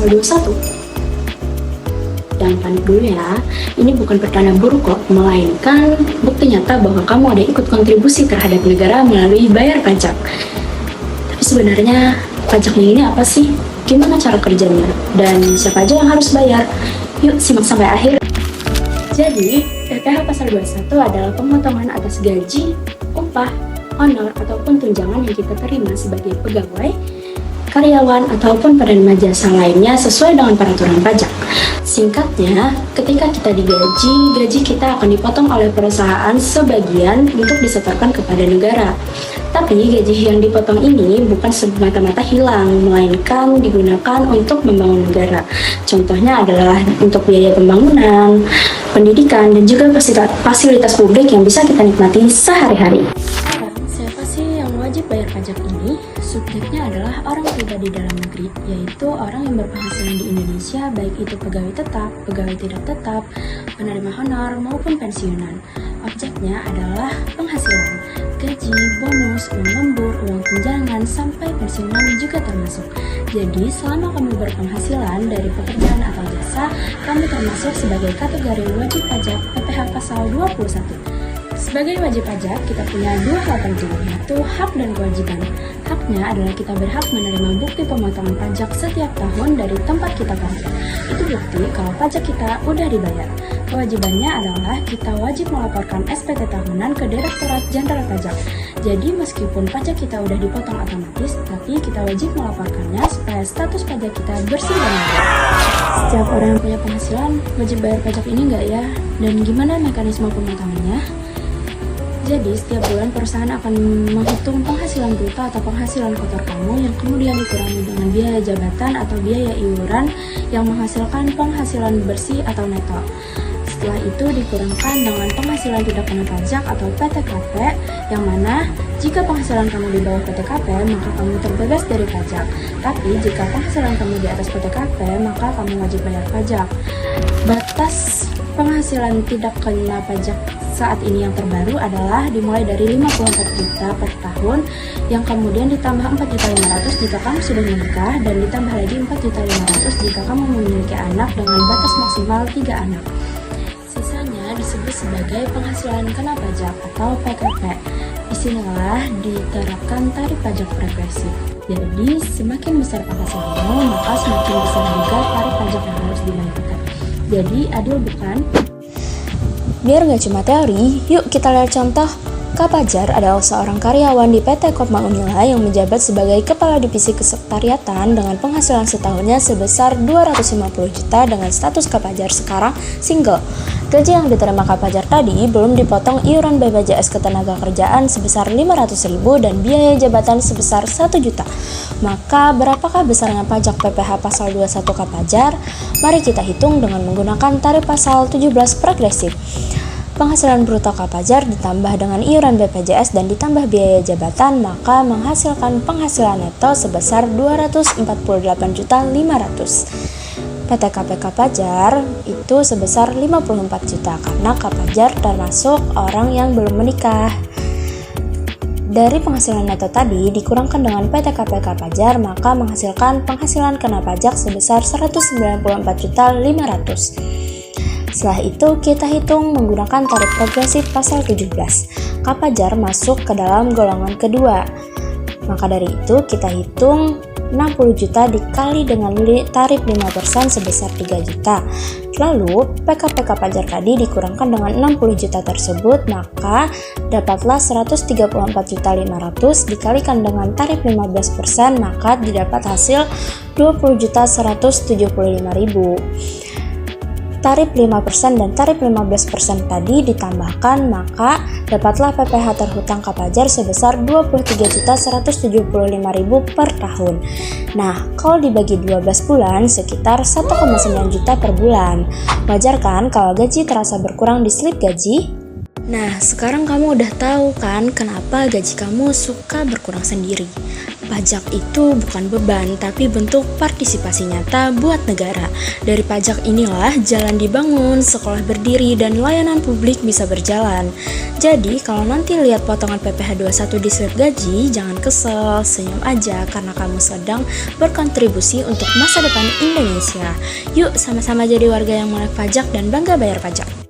pasal 21. Jangan panik dulu ya, ini bukan pertanda buruk kok, melainkan bukti nyata bahwa kamu ada ikut kontribusi terhadap negara melalui bayar pajak. Tapi sebenarnya pajaknya ini apa sih? Gimana cara kerjanya? Dan siapa aja yang harus bayar? Yuk simak sampai akhir. Jadi, PPh pasal 21 adalah pemotongan atas gaji, upah, honor, ataupun tunjangan yang kita terima sebagai pegawai, karyawan, ataupun penerima jasa lainnya sesuai dengan peraturan pajak. Singkatnya, ketika kita digaji, gaji kita akan dipotong oleh perusahaan sebagian untuk disetorkan kepada negara. Tapi gaji yang dipotong ini bukan semata-mata hilang, melainkan digunakan untuk membangun negara. Contohnya adalah untuk biaya pembangunan, pendidikan, dan juga fasilitas publik yang bisa kita nikmati sehari-hari. Siapa sih yang wajib bayar pajak ini? Subjeknya adalah orang pribadi dalam negeri, yaitu orang yang berpenghasilan di Indonesia, baik itu pegawai tetap, pegawai tidak tetap, penerima honor, maupun pensiunan. Objeknya adalah penghasilan, gaji, bonus, uang lembur, uang tunjangan, sampai pensiunan juga termasuk. Jadi, selama kamu berpenghasilan dari pekerjaan atau jasa, kamu termasuk sebagai kategori wajib pajak PPh pasal 21. Sebagai wajib pajak, kita punya dua hal penting, yaitu hak dan kewajiban. Haknya adalah kita berhak menerima bukti pemotongan pajak setiap tahun dari tempat kita kerja. Itu bukti kalau pajak kita udah dibayar. Kewajibannya adalah kita wajib melaporkan SPT tahunan ke Direktorat Jenderal Pajak. Jadi meskipun pajak kita udah dipotong otomatis, tapi kita wajib melaporkannya supaya status pajak kita bersih dan adil. Setiap orang yang punya penghasilan wajib bayar pajak ini nggak ya? Dan gimana mekanisme pemotongannya? Jadi, setiap bulan perusahaan akan menghitung penghasilan bruto atau penghasilan kotor kamu yang kemudian dikurangi dengan biaya jabatan atau biaya iuran yang menghasilkan penghasilan bersih atau neto. Setelah itu dikurangkan dengan penghasilan tidak kena pajak atau PTKP, yang mana jika penghasilan kamu di bawah PTKP, maka kamu terbebas dari pajak. Tapi jika penghasilan kamu di atas PTKP, maka kamu wajib bayar pajak. Batas penghasilan tidak kena pajak saat ini yang terbaru adalah dimulai dari 54 juta per tahun, yang kemudian ditambah 4.500.000 jika kamu sudah menikah, dan ditambah lagi 4.500.000 jika kamu memiliki anak dengan batas maksimal 3 anak. Sisanya disebut sebagai penghasilan kena pajak atau PKP. Disinilah diterapkan tarif pajak progresif. Jadi semakin besar penghasilanmu, maka semakin besar juga tarif pajak yang harus dibayarkan. Jadi adil bukan? Biar nggak cuma teori, yuk kita lihat contoh. Kak Pajar adalah seorang karyawan di PT Kopma Unila yang menjabat sebagai Kepala Divisi Kesekretariatan dengan penghasilan setahunnya sebesar 250 juta dengan status Kak Pajar sekarang single. Gaji yang diterima Kak Pajar tadi belum dipotong iuran BPJS Ketenagakerjaan sebesar 500.000 dan biaya jabatan sebesar 1 juta. Maka berapakah besarnya pajak PPh pasal 21 Kak Pajar? Mari kita hitung dengan menggunakan tarif pasal 17 progresif. Penghasilan bruto Kak Pajar ditambah dengan iuran BPJS dan ditambah biaya jabatan, maka menghasilkan penghasilan neto sebesar 248.500.000. PTKP Kak Pajar itu sebesar 54 juta karena Kak Pajar termasuk orang yang belum menikah. Dari penghasilan neto tadi dikurangkan dengan PTKP Kak Pajar, maka menghasilkan penghasilan kena pajak sebesar 194.500.000. Setelah itu kita hitung menggunakan tarif progresif pasal 17. Kak Pajar masuk ke dalam golongan kedua. Maka dari itu kita hitung 60 juta dikali dengan tarif 5% sebesar 3 juta. Lalu PKP Kak Pajar tadi dikurangkan dengan 60 juta tersebut, maka dapatlah 134.500.000 dikalikan dengan tarif 15%, maka didapat hasil 20.175.000. Tarif 5% dan tarif 15% tadi ditambahkan, maka dapatlah PPh terhutang Kak Pajar sebesar 23.175.000 per tahun. Nah, kalau dibagi 12 bulan sekitar 1,9 juta per bulan. Wajar kan kalau gaji terasa berkurang di slip gaji? Nah, sekarang kamu udah tahu kan kenapa gaji kamu suka berkurang sendiri. Pajak itu bukan beban, tapi bentuk partisipasi nyata buat negara. Dari pajak inilah jalan dibangun, sekolah berdiri, dan layanan publik bisa berjalan. Jadi, kalau nanti lihat potongan PPh 21 di slip gaji, jangan kesel, senyum aja karena kamu sedang berkontribusi untuk masa depan Indonesia. Yuk, sama-sama jadi warga yang melek pajak dan bangga bayar pajak.